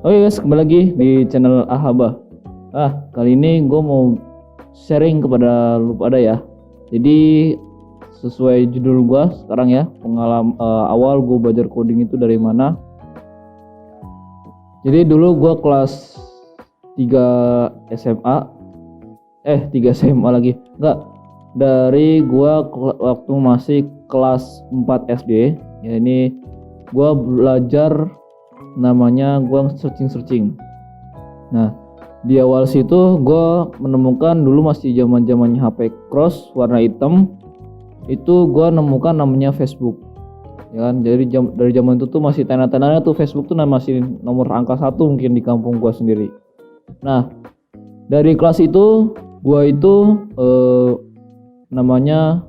Oke guys, kembali lagi di channel Ahaba. Kali ini gue mau sharing kepada lu pada ya. Jadi sesuai judul gue sekarang ya, pengalaman awal gue belajar coding itu dari mana. Jadi dulu gue kelas 3 SMA, 3 SMA lagi. Enggak, dari gue waktu masih kelas 4 SD. Ya ini gue belajar namanya gue searching. Nah di awal situ gue menemukan dulu masih zamannya HP cross warna hitam, itu gue nemukan namanya Facebook ya kan. Jadi dari zaman itu tuh masih tanda-tandanya tuh Facebook tuh masih nomor angka 1 mungkin di kampung gue sendiri. Nah dari kelas itu gue itu namanya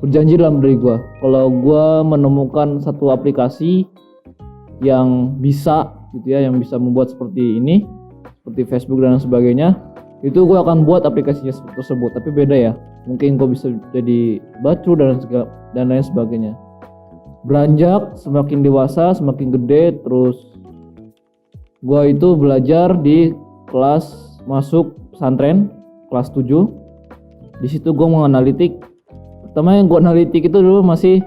berjanji dalam diri gue, kalau gue menemukan satu aplikasi yang bisa gitu ya, yang bisa membuat seperti ini, seperti Facebook dan sebagainya, itu gue akan buat aplikasinya tersebut. Tapi beda ya, mungkin gue bisa jadi bacu dan lain sebagainya. Beranjak semakin dewasa, semakin gede, terus gue itu belajar di kelas masuk pesantren kelas 7. Di situ gue mau analitik. Pertama yang gue analitik itu dulu masih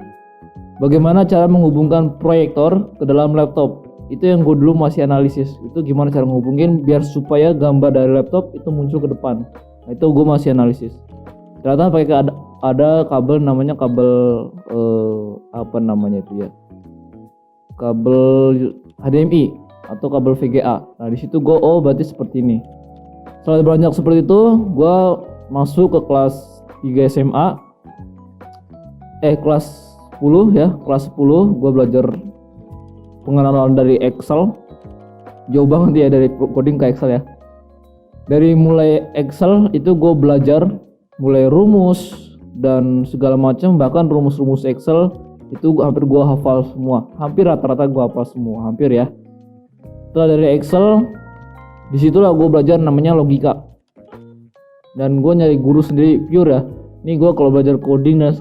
bagaimana cara menghubungkan proyektor ke dalam laptop. Itu yang gue dulu masih analisis. Itu gimana cara menghubungin biar supaya gambar dari laptop itu muncul ke depan. Nah, itu gue masih analisis. Ternyata pakai ada kabel namanya kabel apa namanya itu ya, kabel HDMI atau kabel VGA. Nah di situ gue berarti seperti ini. Setelah beranjak seperti itu, gue masuk ke kelas 3 SMA. Kelas 10 ya, kelas 10 gue belajar pengenalan dari Excel. Jauh banget ya dari coding ke Excel ya. Dari mulai Excel itu gue belajar mulai rumus dan segala macam, bahkan rumus-rumus Excel itu hampir gue hafal semua. Hampir rata-rata gue hafal semua, hampir ya. Setelah dari Excel, disitulah gue belajar namanya logika. Dan gue nyari guru sendiri pure ya. Ini gue kalau belajar coding dan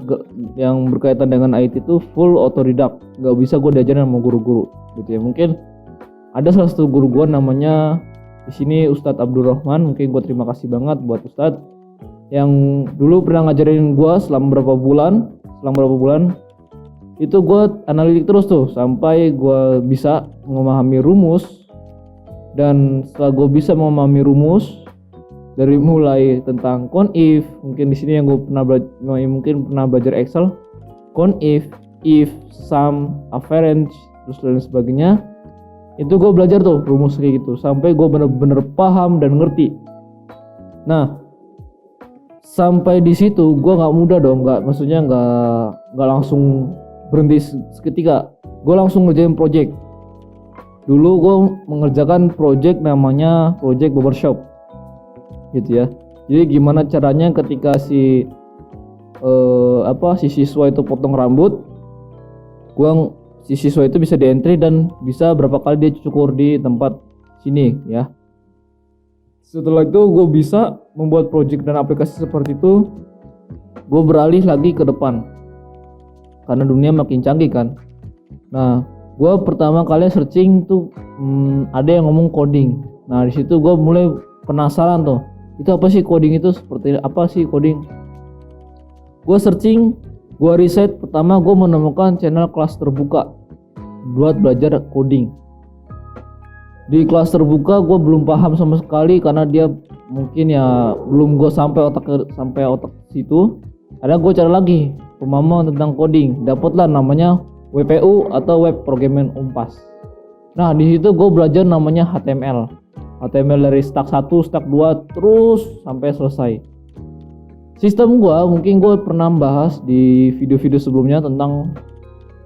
yang berkaitan dengan IT itu full autodidak, nggak bisa gue diajarin sama guru-guru gitu ya. Mungkin ada salah satu guru gue namanya di sini Ustadz Abdurrahman, mungkin gue terima kasih banget buat Ustadz yang dulu pernah ngajarin gue selama beberapa bulan. Itu gue analitik terus tuh sampai gue bisa memahami rumus. Dan setelah gue bisa memahami rumus, dari mulai tentang conif, mungkin di sini yang gue pernah belajar Excel, conif, if, sum, average, terus lain sebagainya. Itu gue belajar tuh rumus kayak gitu sampai gue bener-bener paham dan ngerti. Nah, sampai di situ gue nggak mudah dong, maksudnya nggak langsung berhenti seketika. Gue langsung ngerjain project. Dulu gue mengerjakan project namanya project barbershop gitu ya. Jadi gimana caranya ketika si siswa itu potong rambut, si siswa itu bisa di-entry dan bisa berapa kali dia cukur di tempat sini ya. Setelah itu gue bisa membuat project dan aplikasi seperti itu. Gue beralih lagi ke depan karena dunia makin canggih kan. Nah, gue pertama kali searching tuh ada yang ngomong coding. Nah di situ gue mulai penasaran tuh, itu apa sih coding, itu seperti apa sih coding. Gue searching, gue riset. Pertama gue menemukan channel kelas terbuka buat belajar coding. Di kelas terbuka gue belum paham sama sekali karena dia mungkin ya belum gue sampai otak situ. Ada gue cari lagi pemahaman tentang coding, dapatlah namanya WPU atau Web Programming Unpas. Nah di situ gue belajar namanya HTML. HTML dari stack 1, stack 2 terus sampai selesai. Sistem gua mungkin gue pernah bahas di video-video sebelumnya tentang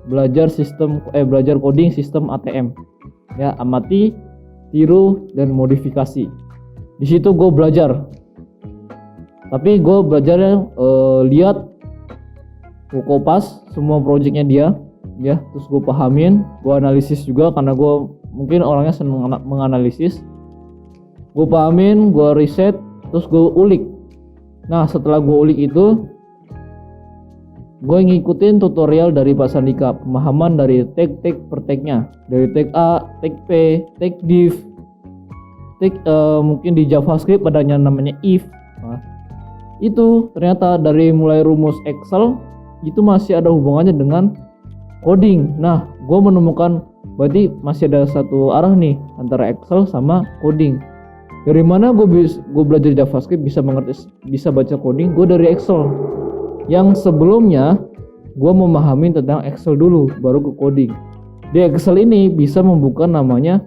belajar coding sistem ATM. Ya, amati, tiru, dan modifikasi. Di situ gue belajar. Tapi gue belajarnya lihat, gue kopas semua projectnya dia, ya, terus gue pahamin, gue analisis juga karena gue mungkin orangnya seneng menganalisis. Gue pahamin, gue riset, terus gue ulik. Nah, setelah gue ulik itu, gue ngikutin tutorial dari Pak Sandika, pemahaman dari tag per tagnya, dari tag A, tag P, tag div, tag mungkin di JavaScript adanya namanya if. Nah, itu ternyata dari mulai rumus Excel itu masih ada hubungannya dengan coding. Nah, gue menemukan berarti masih ada satu arah nih antara Excel sama coding. Dari mana gue belajar JavaScript, bisa baca coding? Gue dari Excel. Yang sebelumnya gue memahami tentang Excel dulu, baru ke coding. Di Excel ini bisa membuka namanya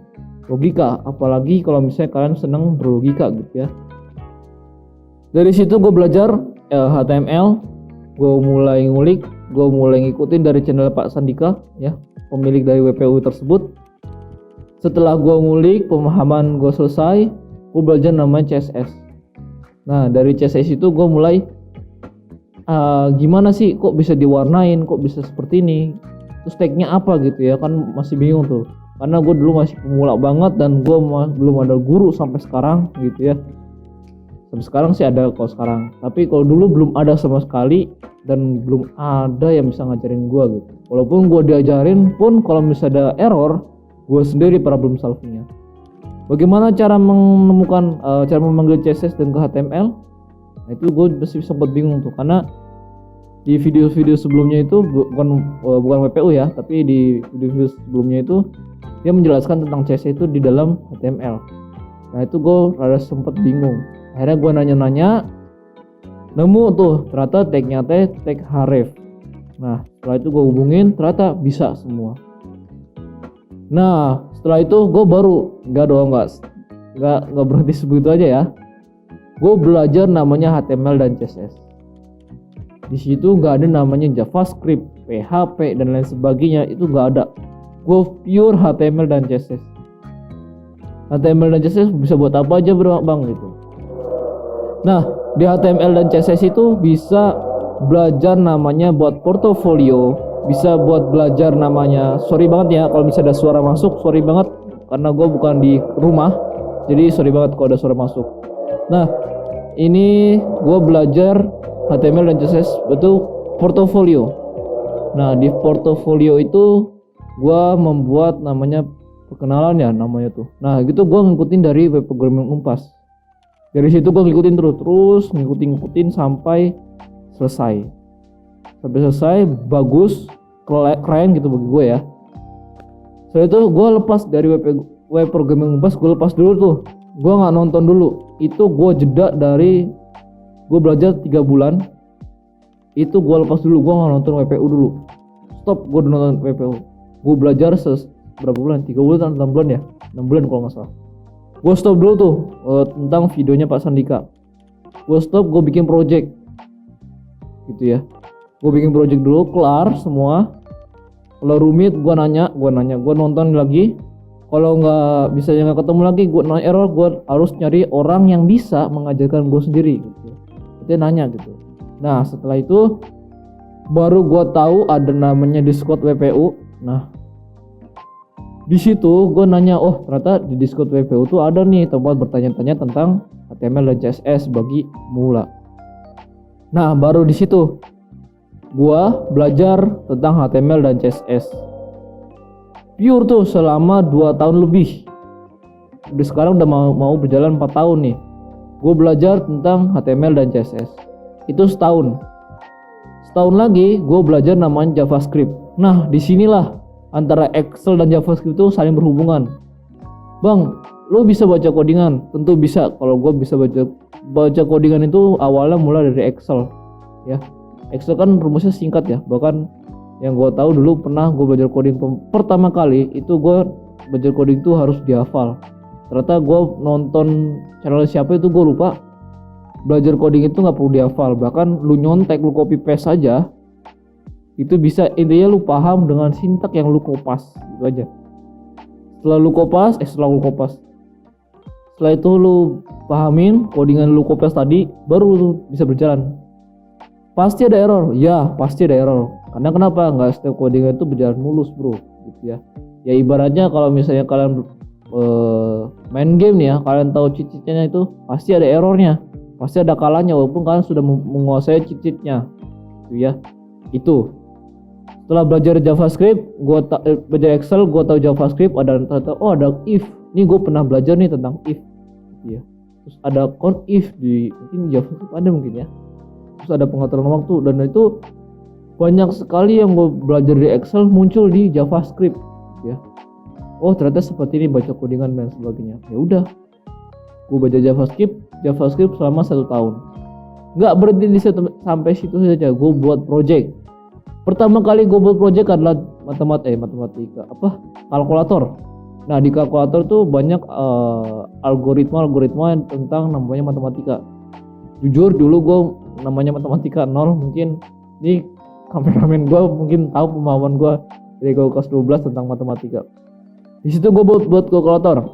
logika, apalagi kalau misalnya kalian senang berlogika gitu ya. Dari situ gue belajar HTML, gue mulai ngulik, gue mulai ngikutin dari channel Pak Sandika, ya, pemilik dari WPU tersebut. Setelah gue ngulik, pemahaman gue selesai, gue belajar namanya CSS. Nah, dari CSS itu gue mulai gimana sih kok bisa diwarnain, kok bisa seperti ini, terus tagnya apa gitu ya, kan masih bingung tuh karena gue dulu masih pemula banget dan gue belum ada guru sampai sekarang gitu ya. Sampai sekarang sih ada kalau sekarang, tapi kalau dulu belum ada sama sekali dan belum ada yang bisa ngajarin gue gitu. Walaupun gue diajarin pun kalau misalnya ada error, gue sendiri problem solvingnya. Bagaimana cara menemukan cara memanggil CSS dan ke HTML? Nah, itu gue masih sempat bingung tuh karena di video-video sebelumnya itu bukan WPU ya, tapi di video sebelumnya itu dia menjelaskan tentang CSS itu di dalam HTML. Nah, itu gue rada sempat bingung. Akhirnya gue nanya-nanya, nemu tuh ternyata tagnya tag href. Nah, setelah itu gue hubungin, ternyata bisa semua. Nah, setelah itu gue baru nggak berhenti sebegitu aja ya. Gue belajar namanya HTML dan CSS. Di situ nggak ada namanya JavaScript, PHP dan lain sebagainya, itu nggak ada. Gue pure HTML dan CSS. HTML dan CSS bisa buat apa aja bang gitu. Nah, di HTML dan CSS itu bisa belajar namanya buat portofolio, bisa buat belajar namanya, sorry banget ya kalau bisa ada suara masuk, sorry banget karena gue bukan di rumah, jadi sorry banget kalau ada suara masuk. Nah, ini gue belajar HTML dan CSS itu portofolio. Nah, di portofolio itu gue membuat namanya perkenalan ya namanya tuh. Nah, gitu gue ngikutin dari web programming Unpas. Dari situ gue ngikutin terus ngikutin sampai selesai. Sampai selesai bagus, keren gitu bagi gue ya. Setelah itu gue lepas dari web programming Unpas, gue lepas dulu tuh. Gue nggak nonton dulu. Itu gue jeda dari gue belajar 3 bulan. Itu gue lepas dulu, gue nggak nonton WPU dulu. Stop, gue udah nonton WPU. Gue belajar berapa bulan? 3 bulan, 6 bulan ya? 6 bulan kalau nggak salah. Gue stop dulu tuh tentang videonya Pak Sandika. Gue stop, gue bikin project gitu ya. Gue bikin project dulu, kelar semua. Kalau rumit gue nanya, gue nonton lagi. Kalau nggak bisa nggak ketemu lagi, gue nanya error, gue harus nyari orang yang bisa mengajarkan gue sendiri gitu. Itu nanya gitu. Nah, setelah itu baru gue tahu ada namanya Discord WPU. Nah, di situ gue nanya, oh ternyata di Discord WPU tuh ada nih tempat bertanya-tanya tentang HTML dan CSS bagi pemula. Nah, baru di situ gue belajar tentang HTML dan CSS. Pure tuh selama 2 tahun lebih. Udah sekarang udah mau berjalan 4 tahun nih. Gue belajar tentang HTML dan CSS. Itu setahun. Setahun lagi gue belajar namanya JavaScript. Nah, disinilah antara Excel dan JavaScript itu saling berhubungan. Bang, lo bisa baca codingan? Tentu bisa. Kalau gue bisa baca codingan itu awalnya mulai dari Excel. Ya, Excel kan rumusnya singkat ya. Bahkan yang gue tahu dulu pernah gue belajar coding pertama kali itu gue belajar coding itu harus dihafal. ternyata gue nonton channel siapa itu gue lupa. Belajar coding itu nggak perlu dihafal, bahkan lu nyontek, lu copy paste saja itu bisa, intinya lu paham dengan sintak yang lu kopas itu aja. Setelah lu kopas, setelah itu lu pahamin codingan lu kopas tadi, baru lu bisa berjalan. Pasti ada error, ya pasti ada error. Karena kenapa? Nggak setiap codingan itu berjalan mulus bro, gitu ya. Ya ibaratnya kalau misalnya kalian main game nih ya, kalian tahu cheat-cheatnya itu pasti ada errornya, pasti ada kalanya walaupun kalian sudah menguasai cheat-cheatnya, gitu ya. Itu setelah belajar JavaScript, belajar Excel, gue tahu JavaScript ada ternyata, oh ada if, ini gue pernah belajar nih tentang if, gitu ya. Terus ada count if di mungkin JavaScript ada mungkin ya. Terus ada pengaturan waktu, dan itu banyak sekali yang gue belajar di Excel muncul di JavaScript, gitu ya. Oh ternyata seperti ini baca codingan dan sebagainya. Ya udah, gue baca JavaScript selama 1 tahun. Nggak berhenti di situ, sampai situ saja. Gue buat project. Pertama kali gue buat project adalah matematika kalkulator. Nah di kalkulator tuh banyak algoritma tentang namanya matematika. Jujur dulu gue namanya matematika 0, mungkin ini kameramen gue mungkin tahu pemahaman gue dari gue kelas 12 tentang matematika. Di situ gue buat kalkulator,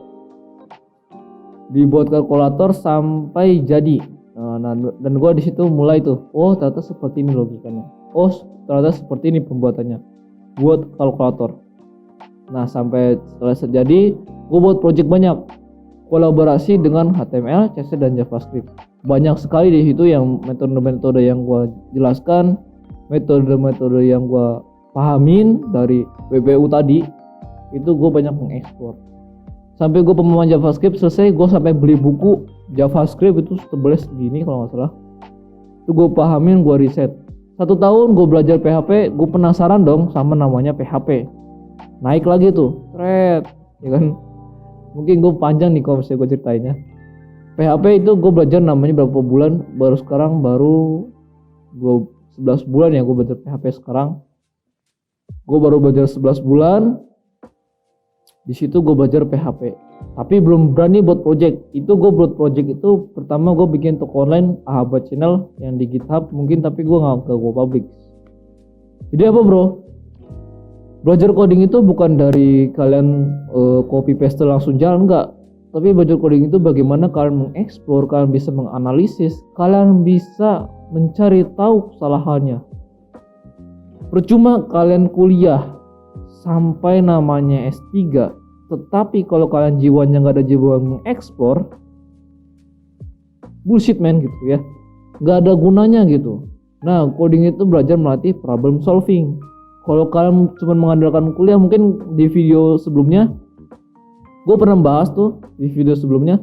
dibuat kalkulator sampai jadi. Nah dan gue di situ mulai tuh, oh ternyata seperti ini logikanya, oh ternyata seperti ini pembuatannya, buat kalkulator. Nah sampai selesai jadi, gue buat project banyak, kolaborasi dengan HTML, CSS dan JavaScript. Banyak sekali di situ yang metode-metode yang gue jelaskan, metode-metode yang gue pahamin dari WPU tadi, itu gue banyak mengekspor. Sampai gue pemahaman JavaScript selesai, gue sampai beli buku JavaScript itu tebelnya segini kalau nggak salah. Itu gue pahamin, gue riset. 1 tahun gue belajar PHP, gue penasaran dong sama namanya PHP. Naik lagi tuh, ya kan? Mungkin gue panjang nih kalau misalnya gue ceritainnya. PHP itu gue belajar namanya berapa bulan, baru 11 bulan ya gue belajar PHP sekarang. Gue baru belajar 11 bulan. Di situ gue belajar PHP, tapi belum berani buat project. Itu gue buat project itu pertama gue bikin toko online Ahaba channel yang di GitHub mungkin, tapi gue nggak gue publish. Jadi apa bro? Belajar coding itu bukan dari kalian copy paste langsung jalan, enggak. Tapi belajar coding itu bagaimana kalian mengeksplor, kalian bisa menganalisis, kalian bisa mencari tahu kesalahannya. Percuma kalian kuliah sampai namanya S3, tetapi kalau kalian jiwanya nggak ada jiwa mengeksplor, bullshit man gitu ya, nggak ada gunanya gitu. Nah coding itu belajar melatih problem solving. Kalau kalian cuma mengandalkan kuliah, mungkin di video sebelumnya gue pernah bahas tuh, di video sebelumnya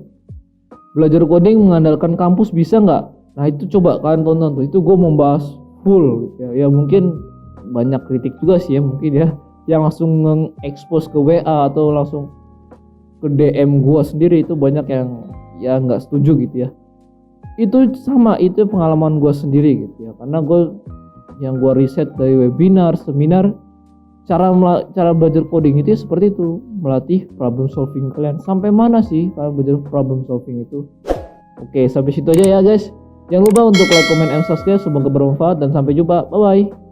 belajar coding mengandalkan kampus bisa nggak. Nah itu coba kalian tonton tuh, itu gue membahas full gitu ya. Ya mungkin banyak kritik juga sih ya mungkin ya, yang langsung nge-expose ke WA atau langsung ke DM gua sendiri, itu banyak yang ya nggak setuju gitu ya. Itu sama, itu pengalaman gua sendiri gitu ya, karena gua riset dari webinar, seminar, cara belajar coding itu seperti itu, melatih problem solving kalian. Sampai mana sih kalian belajar problem solving itu? Oke, sampai situ aja ya guys. Jangan lupa untuk like, comment, and subscribe, semoga bermanfaat dan sampai jumpa. Bye bye.